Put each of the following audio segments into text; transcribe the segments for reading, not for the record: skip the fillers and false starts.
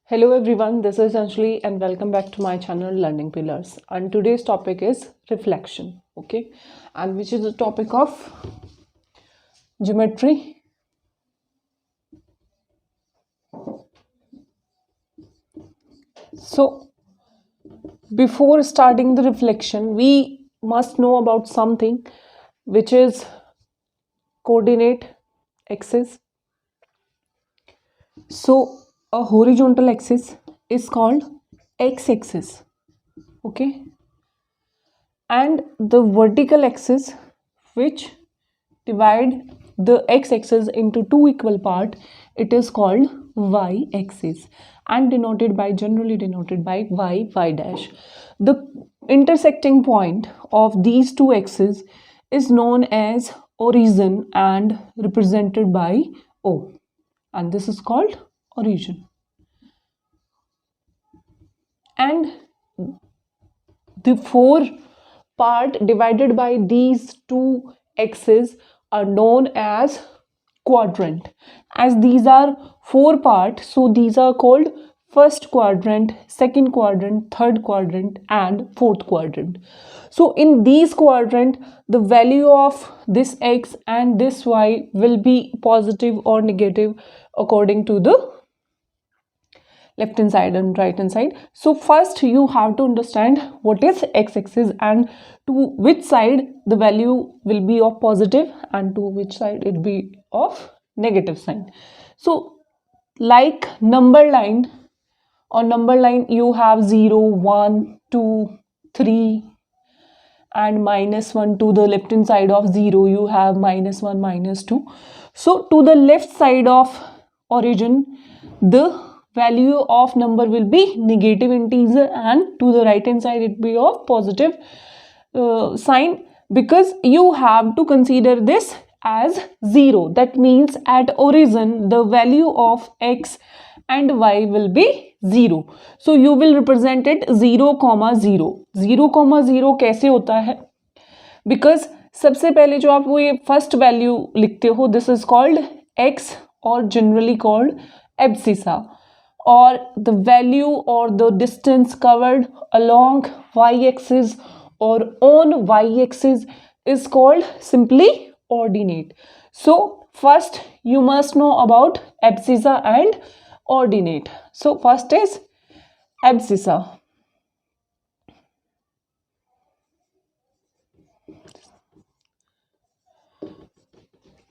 Hello everyone, this is Anjali and welcome back to my channel Learning Pillars. And today's topic is reflection, okay? And which is the topic of geometry. So, before starting the reflection, we must know about something which is coordinate axis. So, a horizontal axis is called x-axis, okay? And the vertical axis which divide the x-axis into two equal parts, it is called y-axis and generally denoted by y dash. The intersecting point of these two axes is known as origin and represented by O, and this is called origin. And the four part divided by these two axes are known as quadrant. As these are four parts, so these are called first quadrant, second quadrant, third quadrant and fourth quadrant. So in these quadrant, the value of this x and this y will be positive or negative according to the left hand side and right hand side. So first you have to understand what is x-axis and to which side the value will be of positive and to which side it will be of negative sign. So like number line, on number line you have 0, 1, 2, 3 and -1. To the left hand side of 0 you have -1, -2. So to the left side of origin, the value of number will be negative integer and to the right hand side it be of positive sign, because you have to consider this as 0. That means at origin the value of x and y will be 0. So you will represent it 0, 0. 0, 0 कैसे होता है? Because सबसे पहले जो आप वो ये first value लिखते हो, दिस इज कॉल्ड x और generally called abscissa, or the value or the distance covered along y-axis or on y-axis is called simply ordinate. So first you must know about abscissa and ordinate. So first is abscissa.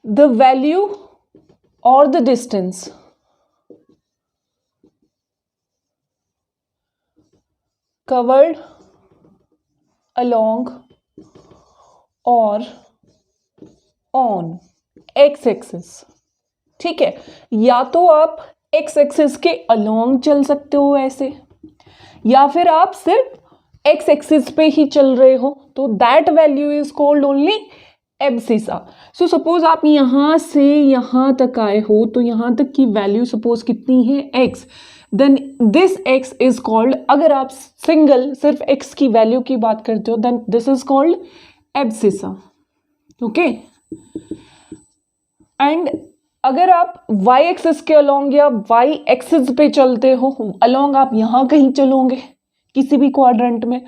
The value or the distance covered along or on x axis. ठीक है, या तो आप x axis के along चल सकते हो ऐसे, या फिर आप सिर्फ x एक्सिस पे ही चल रहे हो, तो that value is called only abscissa. So suppose आप यहां से यहां तक आए हो, तो यहां तक की वैल्यू सपोज कितनी है x, then this x is called, अगर आप सिंगल सिर्फ x की वैल्यू की बात करते हो, then this is called abscissa. Okay, and अगर आप y एक्सिस के अलोंग या y एक्सिस पे चलते हो, अलोंग आप यहां कहीं चलोगे किसी भी क्वाड्रेंट में,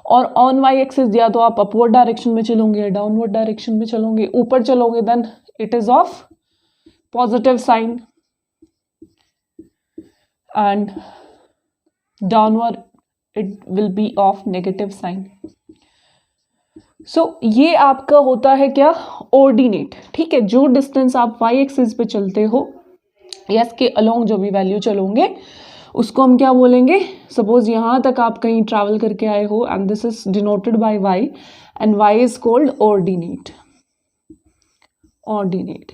और ऑन y एक्सिस या तो आप अपवर्ड डायरेक्शन में चलोगे या डाउनवर्ड डायरेक्शन में चलोगे, ऊपर चलोगे, then it is of positive sign and downward it will be of negative sign. So ये आपका होता है क्या, ऑर्डिनेट. ठीक है, जो डिस्टेंस आप y एक्सिस पे चलते हो या इसके अलोंग जो भी वैल्यू चलोगे उसको हम क्या बोलेंगे. सपोज यहां तक आप कहीं ट्रैवल करके आए हो and this is denoted by y and y is called ordinate. Ordinate.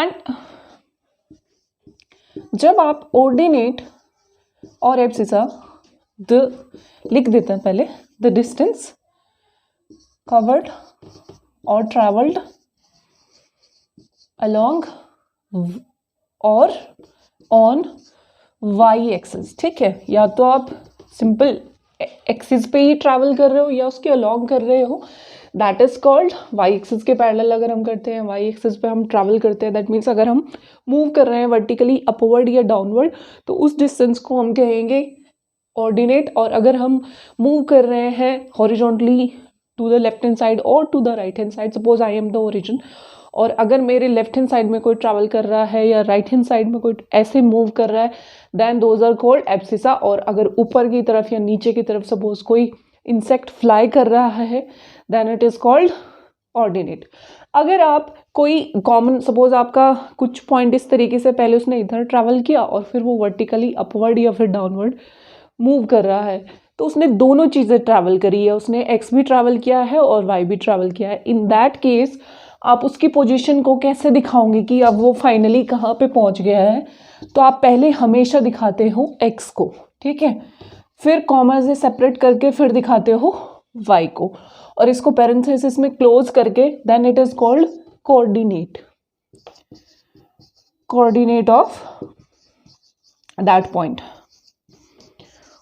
And जब आप ऑर्डिनेट और एब्सिसा लिख देते हैं पहले, द डिस्टेंस कवर्ड और ट्रैवल्ड अलोंग और ऑन वाई एक्सिस. ठीक है, या तो आप सिंपल एक्सिस पे ही ट्रैवल कर रहे हो या उसके अलोंग कर रहे हो, that is called Y axis के पैरेलल अगर हम करते हैं, वाई एक्सिस पे हम ट्रैवल करते हैं, दैट मीन्स अगर हम मूव कर रहे हैं वर्टिकली अपवर्ड या डाउनवर्ड तो उस डिस्टेंस को हम कहेंगे ऑर्डिनेट। और अगर हम मूव कर रहे हैं horizontally to the left hand side और to the right hand side, suppose I am the origin, और अगर मेरे लेफ्ट हैंड साइड में कोई ट्रैवल कर रहा है या राइट हैंड साइड में कोई ऐसे मूव कर रहा है, then those are called abscissa. और अगर ऊपर की तरफ या नीचे की तरफ सपोज कोई इंसेक्ट फ्लाई कर रहा है, then it is called ordinate. अगर आप कोई कॉमन सपोज आपका कुछ पॉइंट इस तरीके से पहले उसने इधर ट्रैवल किया और फिर वो वर्टिकली अपवर्ड या फिर डाउनवर्ड मूव कर रहा है, तो उसने दोनों चीज़ें ट्रैवल करी है, उसने एक्स भी ट्रैवल किया है और वाई भी ट्रैवल किया है। इन दैट केस आप उसकी पोजीशन को कैसे दिखाओगे कि अब वो फाइनली कहाँ पे पहुँच गया है, तो आप पहले हमेशा दिखाते हो एक्स को, ठीक है, फिर कॉमा से सेपरेट करके फिर दिखाते हो वाई को, और इसको पैरेंथेसिस में क्लोज करके then it is called coordinate, coordinate of that point,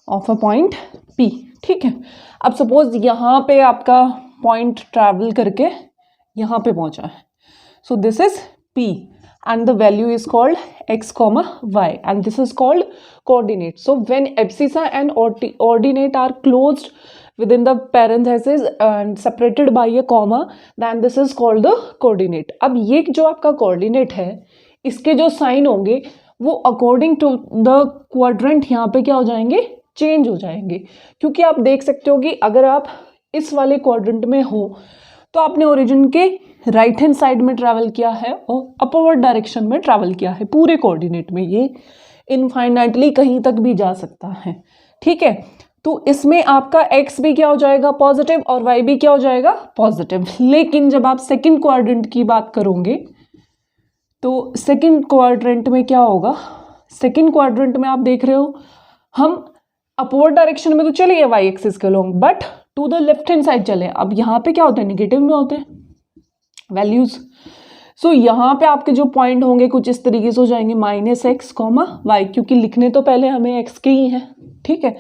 of a point P, ठीक है। अब सपोज यहाँ पे आपका पॉइंट ट्रैवल करके यहाँ पे पहुँचा है, so this is P and the value is called x comma y and this is called coordinate. So when abscissa and ordinate are closed within the parenthesis and separated by a comma, then this is called the coordinate. अब ये जो आपका coordinate है, इसके जो sign होंगे वो according to the quadrant यहाँ पे क्या हो जाएंगे, चेंज हो जाएंगे। क्योंकि आप देख सकते हो कि अगर आप इस वाले क्वाड्रेंट में हो तो आपने ओरिजिन के राइट हैंड साइड में ट्रैवल किया है और अपवर्ड डायरेक्शन में ट्रैवल किया है पूरे कोऑर्डिनेट में, ये इनफाइनाइटली कहीं तक भी जा सकता है, ठीक है। तो इसमें आपका x भी क्या हो जाएगा पॉजिटिव और y भी क्या हो जाएगा पॉजिटिव। लेकिन जब आप सेकंड क्वाड्रेंट की बात करोगे तो सेकंड क्वाड्रेंट में क्या होगा, सेकंड क्वाड्रेंट में आप देख रहे हो हम अपवर्ड डायरेक्शन में तो चले गए वाई एक्सिस के along, but to the left hand side चले। अब यहाँ पे क्या होता है, निगेटिव में होते हैं वैल्यूज। सो यहाँ पे आपके जो पॉइंट होंगे कुछ इस तरीके से हो जाएंगे -x, y, क्योंकि लिखने तो पहले हमें x के ही हैं, ठीक है।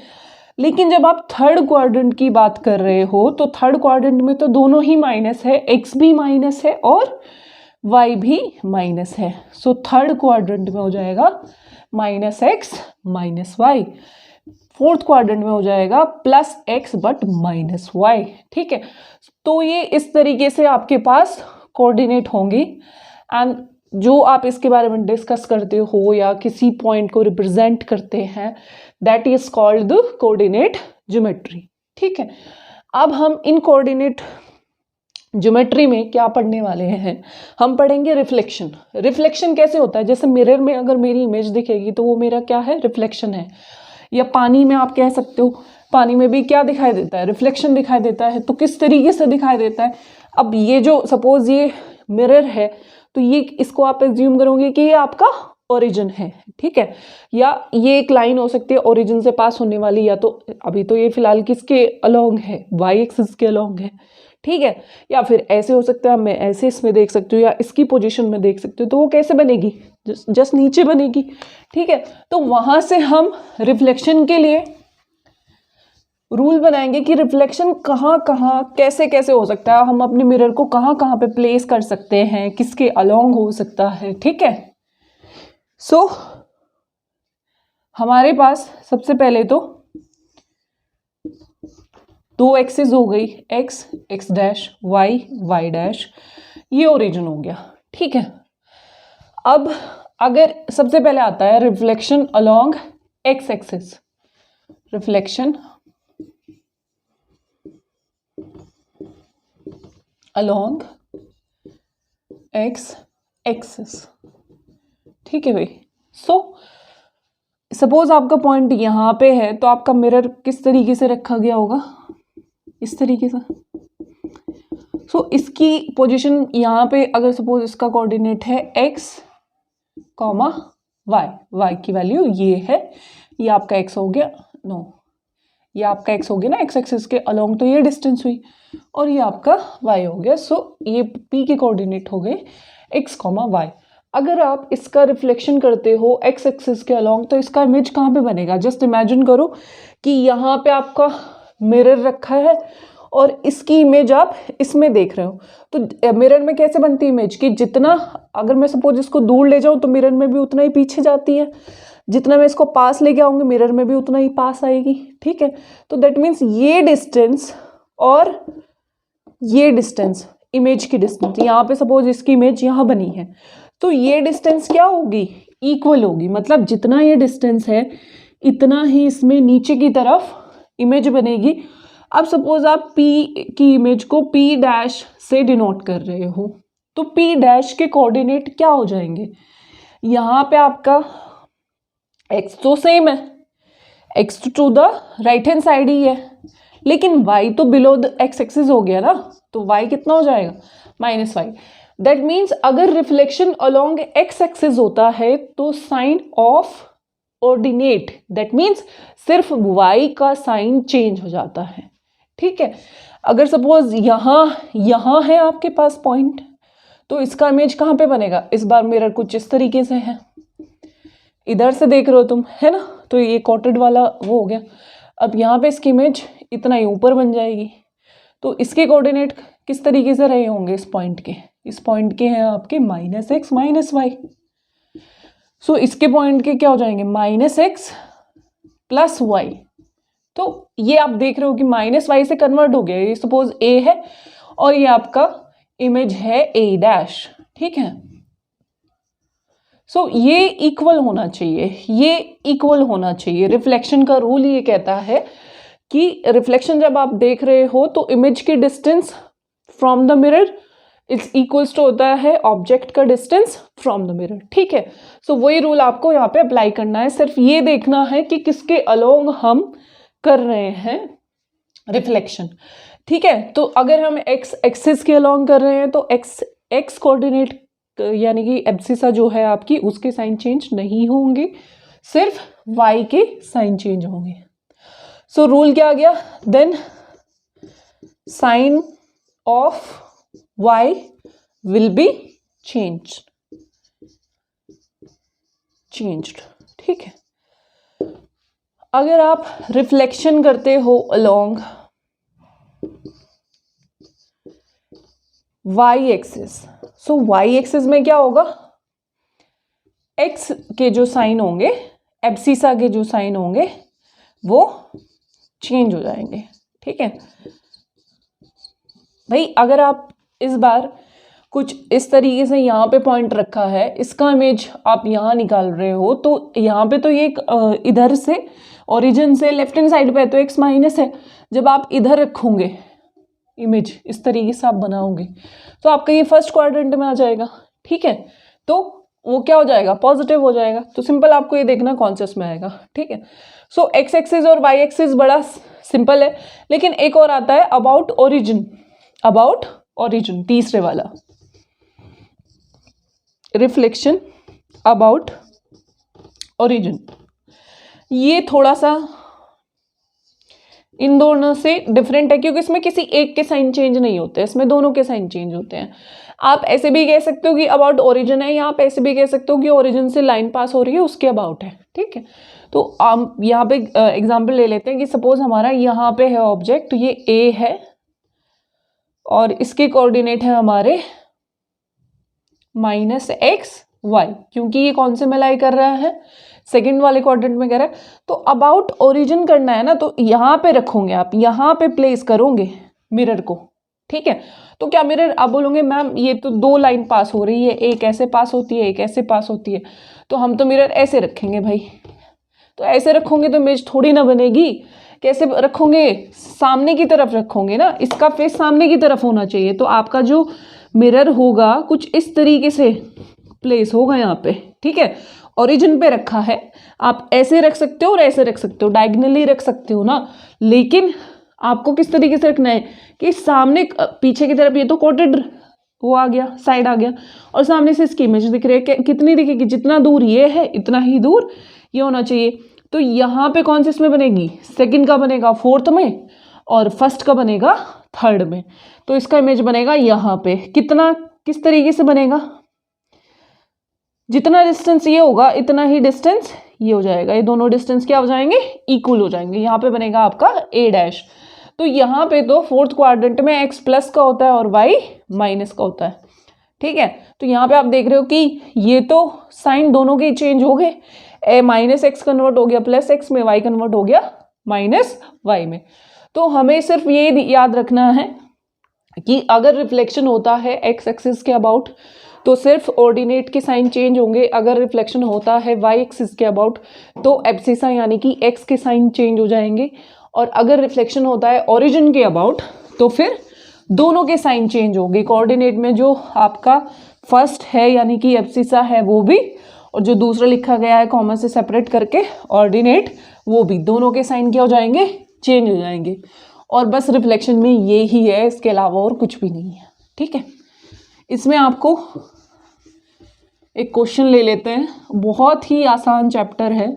लेकिन जब आप थर्ड क्वाड्रेंट की बात कर रहे हो तो थर्ड क्वाड्रेंट में तो दोनों ही माइनस है, x भी माइनस है और y भी माइनस है। सो थर्ड क्वाड्रेंट में हो जाएगा -x -y, फोर्थ क्वाड्रेंट में हो जाएगा +x बट -y, ठीक है। तो ये इस तरीके से आपके पास कोऑर्डिनेट होंगी एंड जो आप इसके बारे में डिस्कस करते हो या किसी पॉइंट को रिप्रेजेंट करते हैं, that is called the coordinate geometry, ठीक है। अब हम इन कोऑर्डिनेट ज्योमेट्री में क्या पढ़ने वाले हैं, हम पढ़ेंगे रिफ्लेक्शन। रिफ्लेक्शन कैसे होता है, जैसे मिरर में अगर मेरी इमेज दिखेगी तो वो मेरा क्या है, रिफ्लेक्शन है। या पानी में आप कह सकते हो, पानी में भी क्या दिखाई देता है, रिफ्लेक्शन दिखाई देता है। तो किस तरीके से दिखाई देता है, अब ये जो सपोज ये मिरर है तो ये इसको आप एज्यूम करोगे कि ये आपका ओरिजिन है, ठीक है। या ये एक लाइन हो सकती है ओरिजिन से पास होने वाली, या तो अभी तो ये फिलहाल किसके अलोंग है, वाई एक्सिस के अलोंग है, ठीक है। या फिर ऐसे हो सकता है, मैं ऐसे इसमें देख सकती हूँ या इसकी पोजीशन में देख सकती हूँ, तो वो कैसे बनेगी, जस्ट नीचे बनेगी, ठीक है। तो वहां से हम रिफ्लेक्शन के लिए रूल बनाएंगे कि रिफ्लेक्शन कहाँ कहाँ कैसे कैसे हो सकता है, हम अपने मिरर को कहाँ कहाँ पे प्लेस कर सकते हैं, किसके अलोंग हो सकता है, ठीक है। सो हमारे पास सबसे पहले तो दो एक्सिस हो गई, x x dash y y dash, ये ओरिजिन हो गया, ठीक है। अब अगर सबसे पहले आता है reflection along x axis, reflection along x axis, ठीक है भाई। सो सपोज आपका पॉइंट यहाँ पे है तो आपका मिरर किस तरीके से रखा गया होगा, इस तरीके से। सो इसकी पोजीशन यहाँ पे अगर सपोज इसका कोऑर्डिनेट है x, y, y की वैल्यू ये है, ये आपका x हो गया, नो ये आपका x हो गया ना x एक्सिस के अलोंग, तो ये डिस्टेंस हुई, और ये आपका y हो गया। सो ये p के कोऑर्डिनेट हो गए x, y। अगर आप इसका रिफ्लेक्शन करते हो x एक्सिस के अलोंग तो इसका इमेज कहाँ पे बनेगा, जस्ट इमेजिन करो कि यहाँ पे आपका मिरर रखा है और इसकी इमेज आप इसमें देख रहे हो। तो मिरर में कैसे बनती है इमेज कि जितना अगर मैं सपोज इसको दूर ले जाऊं तो मिरर में भी उतना ही पीछे जाती है, जितना मैं इसको पास लेके आऊंगी मिरर में भी उतना ही पास आएगी। ठीक है, तो दैट मीन्स ये डिस्टेंस और ये डिस्टेंस, इमेज की डिस्टेंस, यहाँ पे सपोज इसकी इमेज यहाँ बनी है तो ये डिस्टेंस क्या होगी, इक्वल होगी। मतलब जितना ये डिस्टेंस है इतना ही इसमें नीचे की तरफ इमेज बनेगी। अब सपोज आप P की इमेज को P डैश से डिनोट कर रहे हो तो P डैश के कोऑर्डिनेट क्या हो जाएंगे, यहाँ पे आपका x तो सेम है, x to the right hand side ही है, लेकिन y तो बिलो द x एक्सिस हो गया ना, तो y कितना हो जाएगा -y। दैट मीन्स अगर रिफ्लेक्शन अलोंग x एक्सिस होता है तो sign of ordinate, that means सिर्फ y का साइन चेंज हो जाता है। ठीक है, अगर सपोज यहाँ है आपके पास पॉइंट तो इसका इमेज कहाँ पे बनेगा, इस बार मिरर कुछ इस तरीके से है, इधर से देख रहे हो तुम, है ना, तो ये कॉटेड वाला वो हो गया। अब यहाँ पे इसकी इमेज इतना ही ऊपर बन जाएगी, तो इसके कोऑर्डिनेट किस तरीके से रहे होंगे इस पॉइंट के, इस पॉइंट के हैं आपके -x -y। सो इसके पॉइंट के क्या हो जाएंगे -x + y। तो ये आप देख रहे हो कि -y से कन्वर्ट हो गया, ये सपोज a है और ये आपका इमेज है a डैश। ठीक है, सो ये इक्वल होना चाहिए, ये इक्वल होना चाहिए। रिफ्लेक्शन का रूल ये कहता है कि रिफ्लेक्शन जब आप देख रहे हो तो इमेज की distance from the mirror it's equals to होता है ऑब्जेक्ट का डिस्टेंस फ्रॉम द मिरर। ठीक है, सो वही रूल आपको यहाँ पे अप्लाई करना है। सिर्फ ये देखना है कि किसके अलोंग हम कर रहे हैं रिफ्लेक्शन। ठीक है, तो अगर हम x एक्सिस के अलोंग कर रहे हैं तो x कोऑर्डिनेट यानी कि एब्सिसा जो है आपकी उसके साइन चेंज नहीं होंगे, सिर्फ y के साइन चेंज होंगे। सो रूल क्या आ गया, then sign of y will be changed. ठीक है, अगर आप रिफ्लेक्शन करते हो along y axis, so y axis में क्या होगा, x के जो साइन होंगे, एब्सिसा के जो साइन होंगे वो चेंज हो जाएंगे। ठीक है भाई, अगर आप इस बार कुछ इस तरीके से यहाँ पे पॉइंट रखा है, इसका इमेज आप यहाँ निकाल रहे हो तो यहाँ पे तो ये इधर से ओरिजिन से लेफ्ट हैंड साइड पे है तो x माइनस है। जब आप इधर रखोगे इमेज इस तरीके से आप बनाओगे तो आपका ये फर्स्ट क्वाड्रेंट में आ जाएगा। ठीक है, तो वो क्या हो जाएगा, पॉजिटिव हो जाएगा। तो सिंपल आपको ये देखना कौन सा इसमें आएगा। ठीक है, सो x एक्सिस और y एक्सिस बड़ा सिंपल है, लेकिन एक और आता है अबाउट ओरिजिन, तीसरे वाला रिफ्लेक्शन अबाउट ओरिजिन। ये थोड़ा सा इन दोनों से डिफरेंट है क्योंकि इसमें किसी एक के साइन चेंज नहीं होते, इसमें दोनों के साइन चेंज होते हैं। आप ऐसे भी कह सकते हो कि अबाउट ओरिजिन है, या आप ऐसे भी कह सकते हो कि ओरिजिन से लाइन पास हो रही है उसके अबाउट है। ठीक है, तो हम यहाँ पे एग्जांपल ले लेते हैं कि सपोज हमारा यहाँ पे है ऑब्जेक्ट, ये ए है और इसके कोऑर्डिनेट है हमारे -x y, क्योंकि ये कौन से में लाई कर रहा है, सेकंड वाले क्वाड्रेंट में कह रहा है। तो अबाउट ओरिजिन करना है ना, तो यहाँ पे रखोगे आप, यहाँ पे प्लेस करोगे मिरर को। ठीक है, तो क्या मिरर आप बोलोगे मैम ये तो दो लाइन पास हो रही है, एक ऐसे पास होती है एक ऐसे पास होती है, तो हम तो मिरर ऐसे रखेंगे भाई। तो ऐसे रखोगे तो इमेज थोड़ी ना बनेगी। कैसे रखोगे, सामने की तरफ रखोगे ना, इसका फेस सामने की तरफ होना चाहिए। तो आपका जो मिरर होगा कुछ इस तरीके से प्लेस होगा यहाँ पे। ठीक है, ओरिजिन पे रखा है, आप ऐसे रख सकते हो और ऐसे रख सकते हो, डायगनली रख सकते हो ना, लेकिन आपको किस तरीके से रखना है कि सामने पीछे की तरफ, ये तो कोटेड वो आ गया, साइड आ गया, और सामने से इसकी इमेज दिख रही है, कितनी दिखेगी, जितना दूर ये है इतना ही दूर ये होना चाहिए। तो यहाँ पे कौन से इसमें बनेगी, सेकंड का बनेगा फोर्थ में और फर्स्ट का बनेगा थर्ड में। तो इसका इमेज बनेगा यहाँ पे, कितना किस तरीके से बनेगा, जितना डिस्टेंस ये होगा इतना ही डिस्टेंस ये हो जाएगा, ये दोनों डिस्टेंस क्या हो जाएंगे, इक्वल हो जाएंगे। यहाँ पे बनेगा आपका a डैश। तो यहाँ पे तो फोर्थ क्वाड्रेंट में x प्लस का होता है और y माइनस का होता है, ठीक है। तो यहाँ पे आप देख रहे हो कि ये तो साइन दोनों के चेंज हो गए, माइनस एक्स कन्वर्ट हो गया प्लस एक्स में, y कन्वर्ट हो गया माइनस y में। तो हमें सिर्फ ये याद रखना है कि अगर रिफ्लेक्शन होता है एक्स एक्सिस के अबाउट तो सिर्फ ऑर्डिनेट के साइन चेंज होंगे, अगर रिफ्लेक्शन होता है वाई एक्सिस के अबाउट तो एब्सिसा यानी कि एक्स के साइन चेंज हो जाएंगे, और अगर रिफ्लेक्शन होता है ओरिजिन के अबाउट तो फिर दोनों के साइन चेंज होंगे। कोऑर्डिनेट में जो आपका फर्स्ट है यानी कि एब्सिसा है वो भी, और जो दूसरा लिखा गया है कॉमा से सेपरेट करके ऑर्डिनेट वो भी, दोनों के साइन क्या हो जाएंगे, चेंज हो जाएंगे। और बस रिफ्लेक्शन में ये ही है, इसके अलावा और कुछ भी नहीं है, ठीक है। इसमें आपको एक क्वेश्चन ले लेते हैं, बहुत ही आसान चैप्टर है,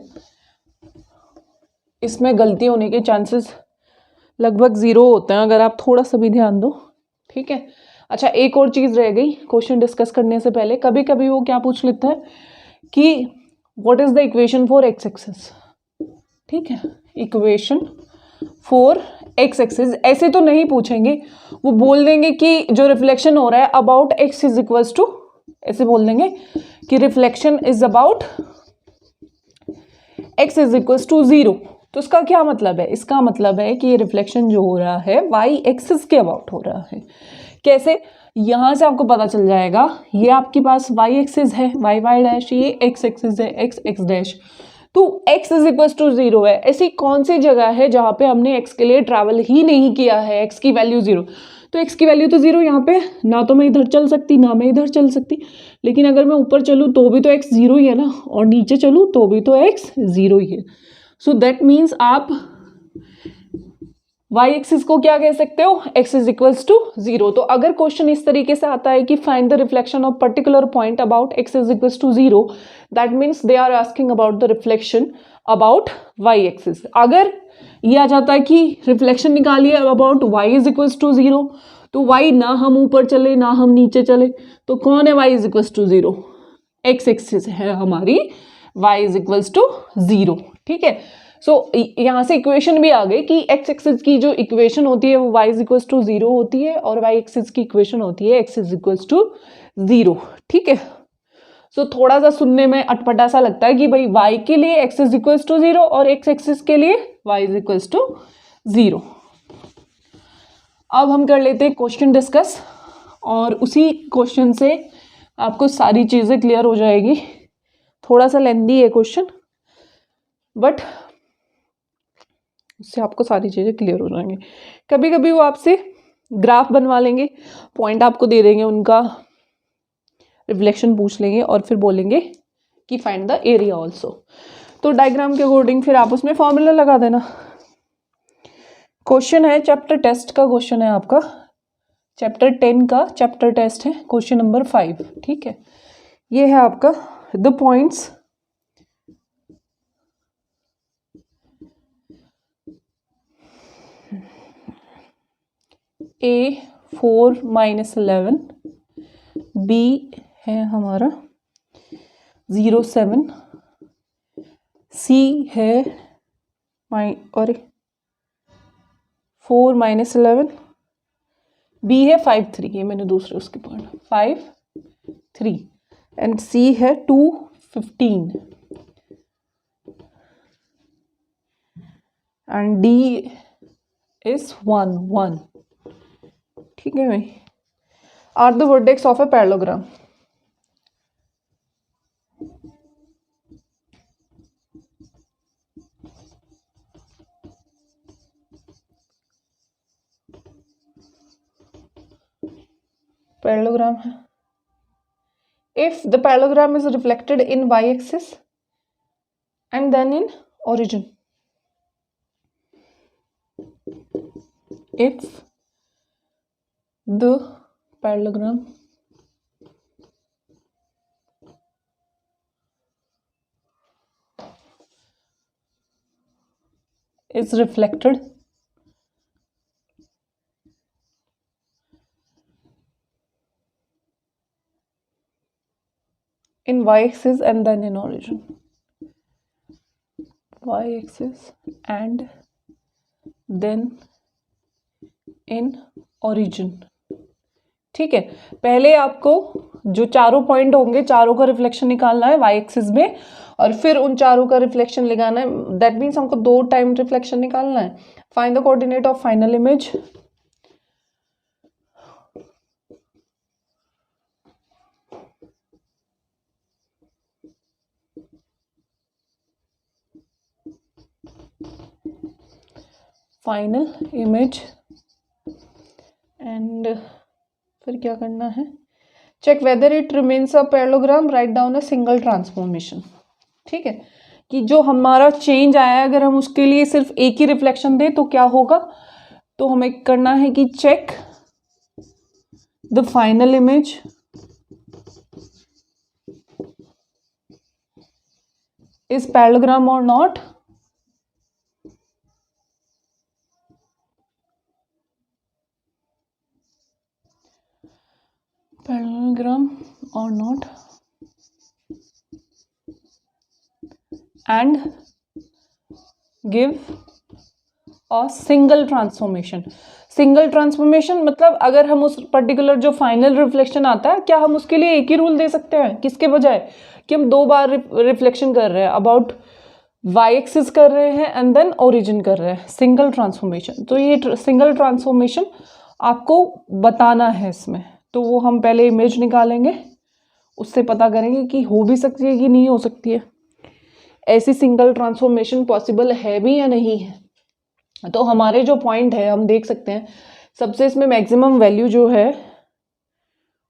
इसमें गलती होने के चांसेस लगभग 0 होते हैं अगर आप थोड़ा सा भी ध्यान दो, ठीक है। अच्छा, एक और चीज़ रह गई क्वेश्चन डिस्कस करने से पहले, कभी कभी वो क्या पूछ लेता है कि what is the equation for x axis, ठीक है, इक्वेशन फॉर एक्स एक्सिस। ऐसे तो नहीं पूछेंगे, वो बोल देंगे कि जो रिफ्लेक्शन हो रहा है about X is equals to, ऐसे बोल देंगे कि reflection is about X is equals to 0। तो इसका क्या मतलब है, इसका मतलब है कि ये रिफ्लेक्शन जो हो रहा है वाई एक्सिस के अबाउट हो रहा है। कैसे, यहां से आपको पता चल जाएगा, ये आपके पास वाई एक्सिस है, वाई वाई डैश, ये एक्स एक्सिस है, एक्स एक्स डैश, तो x इज इक्वल टू 0 है। ऐसी कौन सी जगह है जहां पे हमने x के लिए ट्रैवल ही नहीं किया है, x की वैल्यू 0, तो x की वैल्यू तो 0 यहाँ पे, ना तो मैं इधर चल सकती ना मैं इधर चल सकती, लेकिन अगर मैं ऊपर चलूँ तो भी तो x 0 ही है ना, और नीचे चलूँ तो भी तो x 0 ही है। सो दैट मीन्स आप y एक्सिस को क्या कह सकते हो, x इज इक्वल्स टू 0। तो अगर क्वेश्चन इस तरीके से आता है कि find the reflection of particular point about x is equals to 0, that means they are asking about the reflection about y axis. अगर ये आ जाता है कि रिफ्लेक्शन निकालिए about y is equals to 0, तो y ना हम ऊपर चले ना हम नीचे चले, तो कौन है y is equals to 0, x axis है हमारी y इज इक्वल्स टू 0, ठीक है। सो यहाँ से इक्वेशन भी आ गई कि x एक्सिस की जो इक्वेशन होती है वो y इज इक्वल्स टू 0 होती है, और y एक्सिस की इक्वेशन होती है x इज इक्वल्स टू 0, ठीक है। सो थोड़ा सा सुनने में अटपटा सा लगता है कि भाई y के लिए x इज इक्वल्स टू 0 और x एक्सिस के लिए y इज इक्वल्स टू 0। अब हम कर लेते हैं क्वेश्चन डिस्कस, और उसी क्वेश्चन से आपको सारी चीज़ें क्लियर हो जाएगी। थोड़ा सा लेंथी है क्वेश्चन, बट उससे आपको सारी चीज़ें क्लियर हो जाएंगी। कभी कभी वो आपसे ग्राफ बनवा लेंगे, पॉइंट आपको दे देंगे, उनका रिफ्लेक्शन पूछ लेंगे और फिर बोलेंगे कि फाइंड द एरिया ऑल्सो। तो डायग्राम के अकॉर्डिंग फिर आप उसमें फॉर्मूला लगा देना। क्वेश्चन है चैप्टर टेस्ट का, क्वेश्चन है आपका चैप्टर 10 का, चैप्टर टेस्ट है, क्वेश्चन नंबर 5, ठीक है। ये है आपका द पॉइंट्स A4 - 11, B है हमारा 07, C है और 4 - 11, B है 5 3, ये मैंने दूसरे उसके पढ़ा 5 3, एंड C है 2 15, एंड D is 1 1, ठीक है भाई। Are the vertex of a parallelogram. Parallelogram है, if the parallelogram is reflected in y axis and then in origin, if the parallelogram is reflected in y axis and then in origin, y axis and then in origin. ठीक है, पहले आपको जो चारों point होंगे चारों का reflection निकालना है वाई एक्सिस में, और फिर उन चारों का रिफ्लेक्शन लगाना है। दैट मीन्स हमको 2 टाइम रिफ्लेक्शन निकालना है। Find the coordinate of final image. Final image and फिर क्या करना है, check whether it remains a parallelogram, write down a single transformation. ठीक है, कि जो हमारा चेंज आया है अगर हम उसके लिए सिर्फ एक ही रिफ्लेक्शन दें तो क्या होगा, तो हमें करना है कि check the final image is parallelogram और not. parallelogram or not, and give a single transformation। Single transformation मतलब अगर हम उस पर्टिकुलर जो फाइनल रिफ्लेक्शन आता है, क्या हम उसके लिए एक ही रूल दे सकते हैं किसके बजाय कि हम 2 बार रिफ्लेक्शन कर रहे हैं, अबाउट वाई एक्सिस कर रहे हैं एंड देन ओरिजिन कर रहे हैं, सिंगल ट्रांसफॉर्मेशन। तो ये सिंगल ट्रांसफॉर्मेशन आपको बताना है इसमें, तो वो हम पहले इमेज निकालेंगे, उससे पता करेंगे कि हो भी सकती है कि नहीं हो सकती है, ऐसी सिंगल ट्रांसफॉर्मेशन पॉसिबल है भी या नहीं है। तो हमारे जो पॉइंट है हम देख सकते हैं, सबसे इसमें मैक्सिमम वैल्यू जो है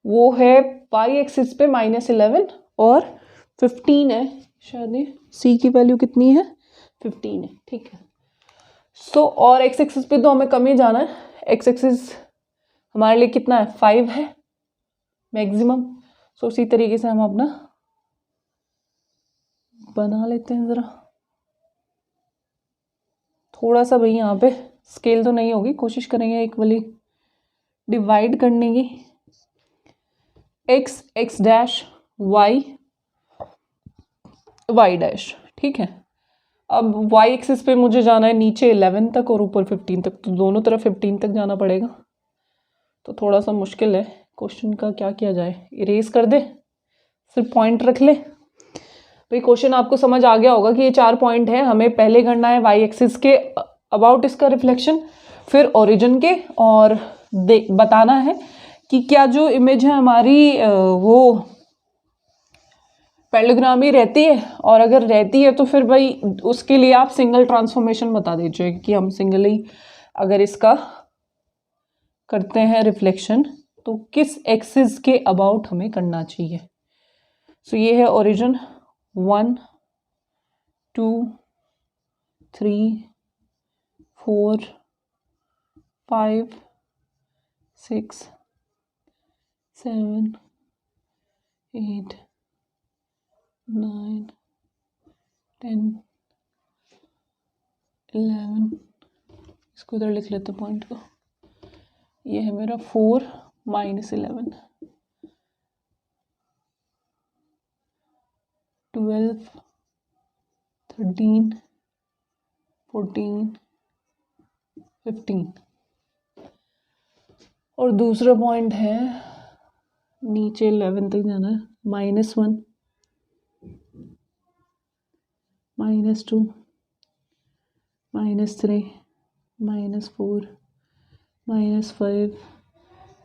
वो है वाई एक्सिस पे -11 और 15 है, शायद ये सी की वैल्यू कितनी है 15 है। ठीक है, सो और एक्स एक्सिस पे तो हमें कम ही जाना है, एक्स एक्सिस हमारे लिए कितना है 5 है मैक्सिमम। सो उसी तरीके से हम अपना बना लेते हैं, ज़रा थोड़ा सा भाई यहाँ पे स्केल तो नहीं होगी, कोशिश करेंगे इक्वली डिवाइड करने की। X X dash Y Y dash. ठीक है, अब वाई एक्सिस पे मुझे जाना है नीचे 11 तक और ऊपर 15 तक, तो दोनों तरफ 15 तक जाना पड़ेगा, तो थोड़ा सा मुश्किल है क्वेश्चन का। क्या किया जाए, इरेज कर दे, सिर्फ पॉइंट रख ले। भाई क्वेश्चन आपको समझ आ गया होगा कि ये 4 पॉइंट हैं, हमें पहले करना है वाई एक्सिस के अबाउट इसका रिफ्लेक्शन, फिर ओरिजिन के, और बताना है कि क्या जो इमेज है हमारी वो पैरेललोग्राम ही रहती है, और अगर रहती है तो फिर भाई उसके लिए आप सिंगल ट्रांसफॉर्मेशन बता दीजिए कि हम सिंगल ही अगर इसका करते हैं रिफ्लेक्शन तो किस एक्सिस के अबाउट हमें करना चाहिए। सो ये है ओरिजिन 1 2 3 4 5 6 7 8 9 10 11, इसको इधर लिख लेते पॉइंट को, ये है मेरा 4 -11 12 13 14 15, और दूसरा पॉइंट है नीचे 11 तक जाना है, -1 -2 -3 -4 -5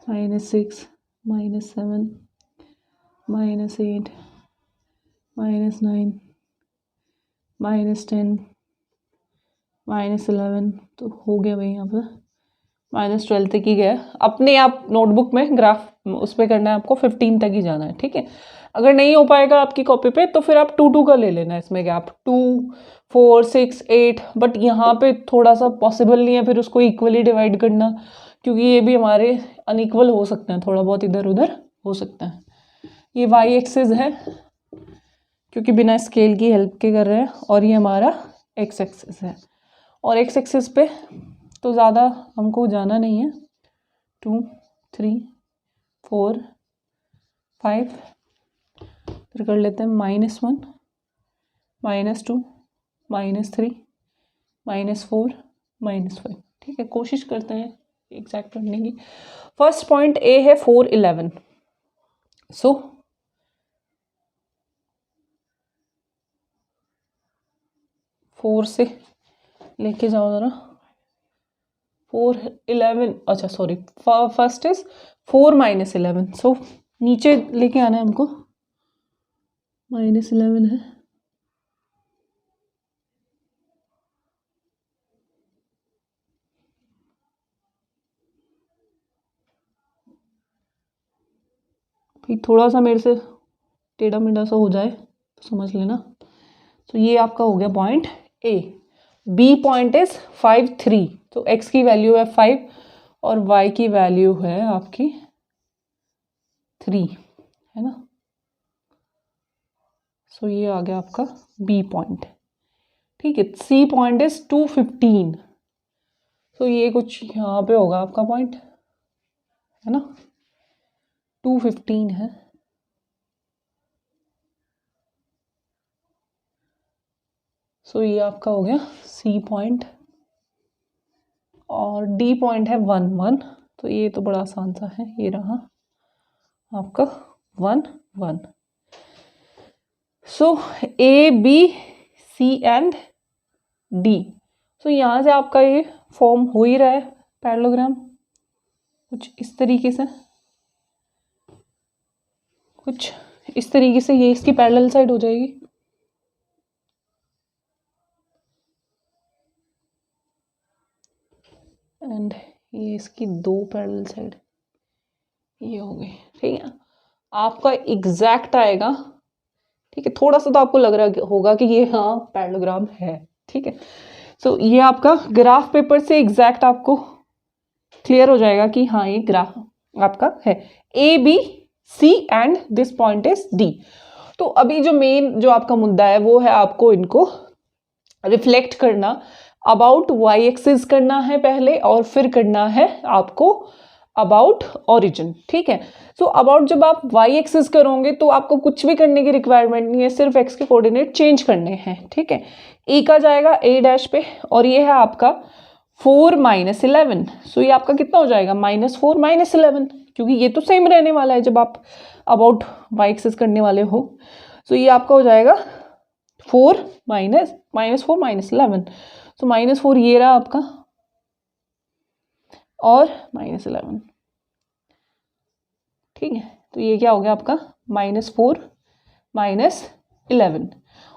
-6 -7 -8 -9 -10 -11, तो हो गया भाई यहाँ पर -12 तक ही गया। अपने आप नोटबुक में ग्राफ उस पर करना है आपको, 15 तक ही जाना है। ठीक है, अगर नहीं हो पाएगा आपकी कॉपी पे तो फिर आप 2 का ले लेना है इसमें गैप, 2 4 6 8, बट यहाँ पे थोड़ा सा पॉसिबल नहीं है फिर उसको इक्वली डिवाइड करना, क्योंकि ये भी हमारे अनइक्वल हो सकते हैं, थोड़ा बहुत इधर उधर हो सकता है। ये वाई एक्सिस है क्योंकि बिना स्केल की हेल्प के कर रहे हैं, और ये हमारा एक्स एक्सिस है, और एक्स एक्सिस पे तो ज़्यादा हमको जाना नहीं है, 2 3 4 5, फिर कर लेते हैं -1 -2 -3 -4 -5। ठीक है, कोशिश करते हैं एग्जैक्ट करने की। फर्स्ट पॉइंट ए है 4 11, सो 4 से लेके जाओ जरा, 4 11, अच्छा सॉरी, फर्स्ट इज 4 - 11, सो नीचे लेके आना है हमको, -11 है, फिर थोड़ा सा मेरे से टेढ़ा मेढ़ा सा हो जाए तो समझ लेना। तो ये आपका हो गया point A. B point is 5 3, तो एक्स की वैल्यू है 5 और वाई की वैल्यू है आपकी 3, है ना। सो ये आ गया आपका बी पॉइंट, ठीक है। सी पॉइंट इज 2 15, तो ये कुछ यहाँ पे होगा आपका पॉइंट, है ना, 2 15 है। सो ये आपका हो गया सी पॉइंट, और डी पॉइंट है 1 1, तो ये तो बड़ा आसान सा है, ये रहा आपका 1 1। So A B C and D, so यहाँ से आपका ये फॉर्म हो ही रहा है पैरेललोग्राम, कुछ इस तरीके से, कुछ इस तरीके से, ये इसकी पैरेलल साइड हो जाएगी, एंड ये इसकी 2 पैरेलल साइड, ये हो गई, ठीक है। आपका एग्जैक्ट आएगा, ठीक है, थोड़ा सा तो आपको लग रहा होगा कि ये हाँ पैरेललोग्राम है, ठीक है। सो ये आपका ग्राफ पेपर से एग्जैक्ट आपको क्लियर हो जाएगा कि हाँ ये ग्राफ आपका है, A B C and this point is D. तो अभी जो मेन जो आपका मुद्दा है वो है आपको इनको रिफ्लेक्ट करना, अबाउट वाई एक्सिस करना है पहले, और फिर करना है आपको अबाउट ओरिजिन, ठीक है। सो अबाउट जब आप वाई एक्सिस करोगे तो आपको कुछ भी करने की रिक्वायरमेंट नहीं है, सिर्फ एक्स के कोऑर्डिनेट चेंज करने हैं, ठीक है। ए का जाएगा ए डैश पे, और ये है आपका 4 - 11, सो ये आपका कितना हो जाएगा -4 - 11, क्योंकि ये तो सेम रहने वाला है जब आप अबाउट वाई एक्सिस करने वाले हो। सो ये आपका हो जाएगा 4 - -4 - 11, सो -4 ये रहा आपका, और -11, ठीक है। तो ये क्या हो गया आपका -4 - 11,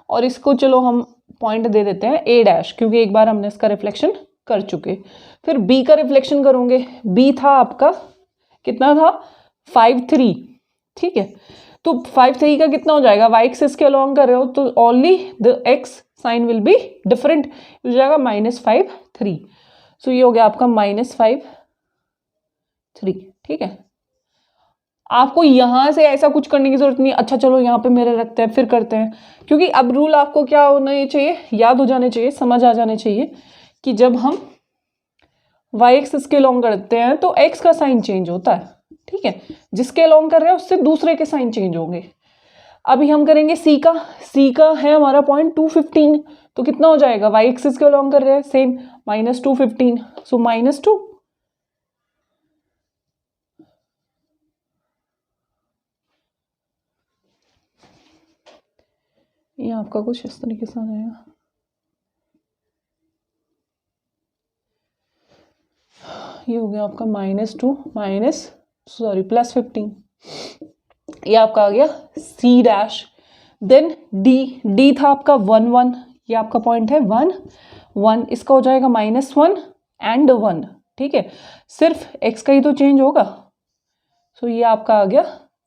और इसको चलो हम पॉइंट दे देते हैं ए डैश, क्योंकि एक बार हमने इसका रिफ्लेक्शन कर चुके। फिर बी का रिफ्लेक्शन करोगे, बी था आपका कितना था 5 3, ठीक है। तो 5 3 का कितना हो जाएगा, वाई एक्सिस के अलोंग कर रहे हो तो only the X sign will be different, हो जाएगा -5 3, सो ये हो गया आपका -5 3, ठीक है। आपको यहां से ऐसा कुछ करने की जरूरत नहीं, अच्छा चलो यहाँ पे मेरे रखते हैं फिर करते हैं, क्योंकि अब रूल आपको क्या होना चाहिए, याद हो जाने चाहिए, समझ आ जाने चाहिए कि जब हम वाई एक्सिस के अलोंग करते हैं तो एक्स का साइन चेंज होता है, ठीक है। जिसके अलोंग कर रहे हैं उससे दूसरे के साइन चेंज होंगे। अभी हम करेंगे सी का है हमारा पॉइंट 2 15, तो कितना हो जाएगा, वाई एक्सिस के अलोंग कर रहे हैं सेम -2 15, सो -2, ये आपका कुछ इस तरीके से आ जाएगा। ये हो गया आपका +15, ये आपका आ गया सी डैश। देन डी था आपका 1 1, ये आपका पॉइंट है 1 1, इसका हो जाएगा -1 एंड 1, ठीक है। सिर्फ एक्स का ही तो चेंज होगा, सो ये आपका आ गया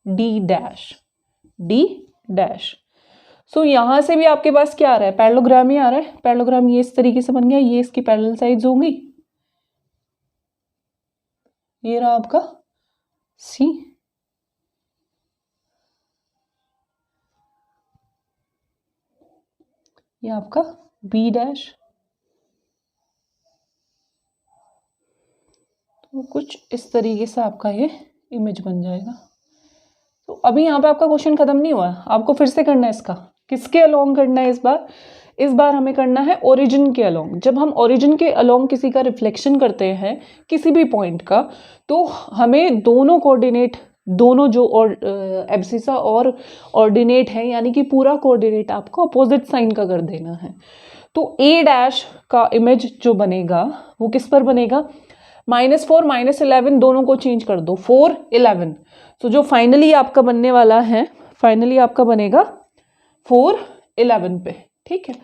डी डैश। सो यहां से भी आपके पास क्या आ रहा है, पैरेललोग्राम ही आ रहा है। पैरेललोग्राम ये इस तरीके से बन गया, ये इसकी पैरेलल साइड्स होंगी, ये रहा आपका सी, ये आपका बी डैश, तो कुछ इस तरीके से आपका ये इमेज बन जाएगा। तो अभी यहाँ पे आपका क्वेश्चन खत्म नहीं हुआ, आपको फिर से करना है इसका, किसके अलोंग करना है इस बार, इस बार हमें करना है ओरिजिन के अलोंग। जब हम ओरिजिन के अलोंग किसी का रिफ्लेक्शन करते हैं किसी भी पॉइंट का, तो हमें दोनों कोऑर्डिनेट, दोनों जो एब्सिसा और ऑर्डिनेट है, यानी कि पूरा कोऑर्डिनेट आपको अपोजिट साइन का कर देना है। तो ए डैश का इमेज जो बनेगा वो किस पर बनेगा, -4 -11 दोनों को चेंज कर दो, 4 11। तो जो फाइनली आपका बनने वाला है, फाइनली आपका बनेगा 4 11 पे, ठीक है।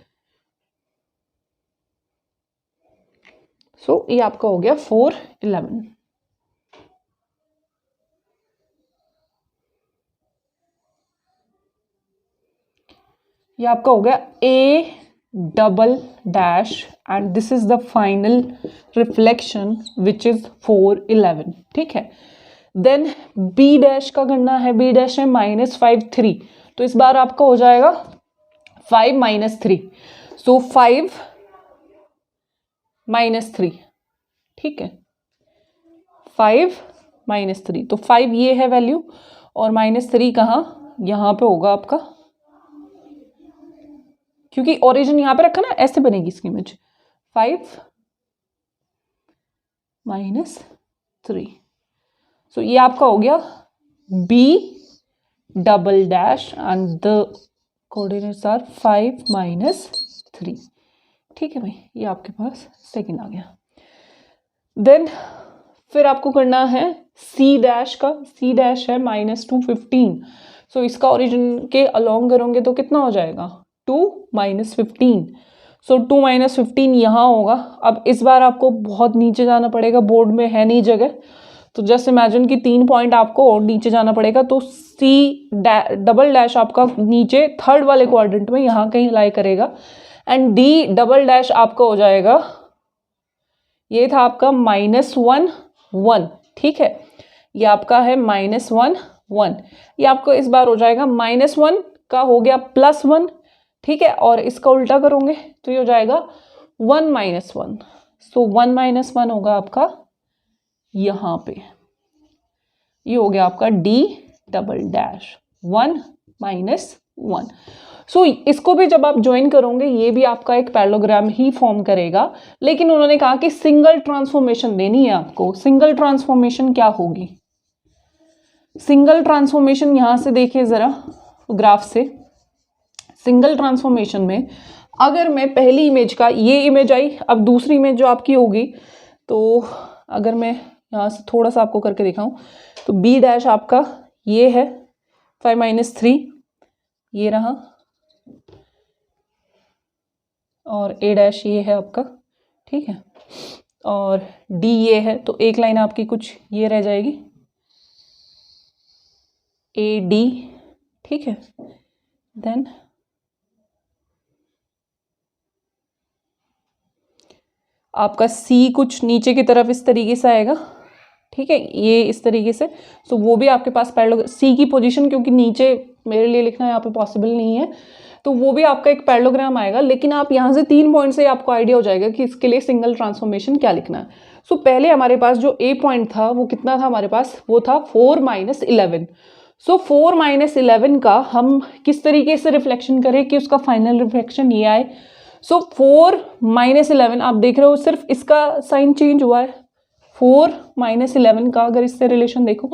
सो ये आपका हो गया 4 11। ये आपका हो गया A double dash and this is the final reflection which is 4 11, ठीक है। देन बी डैश का करना है, बी डैश है -5 3, तो इस बार आपका हो जाएगा 5 -3, सो 5 -3, ठीक है, 5 -3। तो 5 ये है वैल्यू और -3 कहाँ, यहाँ पे होगा आपका, क्योंकि ओरिजिन यहाँ पे रखा ना, ऐसे बनेगी इसकी इमेज, 5 -3। सो ये आपका हो गया B double dash and the coordinates are 5 -3, ठीक है भाई। ये आपके पास सेकंड आ गया। देन फिर आपको करना है सी डैश का, सी डैश है -2 15। सो इसका ओरिजिन के अलोंग करोगे तो कितना हो जाएगा, 2 -15। सो 2 -15 यहाँ होगा। अब इस बार आपको बहुत नीचे जाना पड़ेगा, बोर्ड में है नहीं जगह, तो जस्ट इमेजिन कि 3 पॉइंट आपको और नीचे जाना पड़ेगा। तो सी डबल डैश आपका नीचे थर्ड वाले क्वाड्रेंट में यहाँ कहीं लाई करेगा एंड डी डबल डैश आपका हो जाएगा, ये था आपका -1 1, ठीक है। ये आपका है -1 1, ये आपको इस बार हो जाएगा -1 का हो गया +1, ठीक है। और इसका उल्टा करोगे तो ये हो जाएगा 1 -1। सो 1 -1 होगा आपका यहाँ पे, ये हो गया आपका डी डबल डैश 1 -1। सो इसको भी जब आप ज्वाइन करोगे ये भी आपका एक पैरेललोग्राम ही फॉर्म करेगा, लेकिन उन्होंने कहा कि सिंगल ट्रांसफॉर्मेशन देनी है आपको। सिंगल ट्रांसफॉर्मेशन क्या होगी, सिंगल ट्रांसफॉर्मेशन यहां से देखिए जरा ग्राफ से। सिंगल ट्रांसफॉर्मेशन में अगर मैं पहली इमेज का, ये इमेज आई, अब दूसरी इमेज जो आपकी होगी, तो अगर मैं यहाँ से थोड़ा सा आपको करके दिखाऊं तो बी डैश आपका ये है 5 -3, ये रहा, और ए डैश ये है आपका, ठीक है, और डी ये है। तो एक लाइन आपकी कुछ ये रह जाएगी, ए डी, ठीक है। देन आपका सी कुछ नीचे की तरफ इस तरीके से आएगा, ठीक है, ये इस तरीके से। तो वो भी आपके पास पैरेलल, सी की पोजीशन क्योंकि नीचे मेरे लिए लिखना यहाँ पे पॉसिबल नहीं है, तो वो भी आपका एक पैरेललोग्राम आएगा। लेकिन आप यहाँ से 3 पॉइंट से आपको आइडिया हो जाएगा कि इसके लिए सिंगल ट्रांसफॉर्मेशन क्या लिखना है। सो पहले हमारे पास जो ए पॉइंट था वो कितना था हमारे पास, वो था 4 -11। सो 4 -11 का हम किस तरीके से रिफ्लेक्शन करें कि उसका फाइनल रिफ्लेक्शन ये आए। सो 4 -11 आप देख रहे हो सिर्फ इसका साइन चेंज हुआ है, 4 -11 का अगर इससे रिलेशन देखो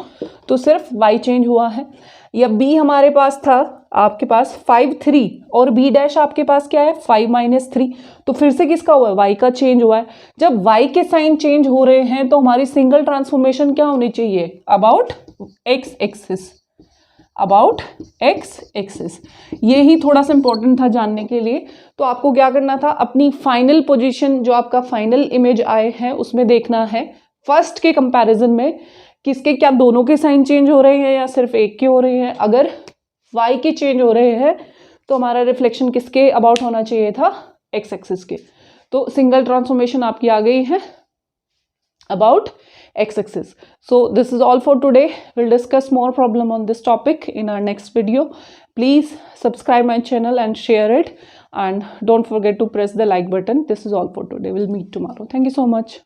तो सिर्फ y चेंज हुआ है। या b हमारे पास था आपके पास 5 3 और b डैश आपके पास क्या है 5 -3, तो फिर से किसका हुआ है, y का चेंज हुआ है। जब y के साइन चेंज हो रहे हैं तो हमारी सिंगल ट्रांसफॉर्मेशन क्या होनी चाहिए, about x axis, about x axis. ये ही थोड़ा सा इंपॉर्टेंट था जानने के लिए। तो आपको क्या करना था, अपनी फाइनल पोजीशन जो आपका फाइनल इमेज आए हैं उसमें देखना है फर्स्ट के कंपैरिजन में किसके क्या दोनों के साइन चेंज हो रहे हैं या सिर्फ एक के हो रहे हैं। अगर y के चेंज हो रहे हैं तो हमारा रिफ्लेक्शन किसके अबाउट होना चाहिए था, x एक्सिस के। तो सिंगल ट्रांसफॉर्मेशन आपकी आ गई है about x axis. So this is all for today. We'll discuss more problem on this topic in our next video. Please subscribe my channel and share it, and don't forget to press the like button. This is all for today. We'll meet tomorrow. Thank you so much.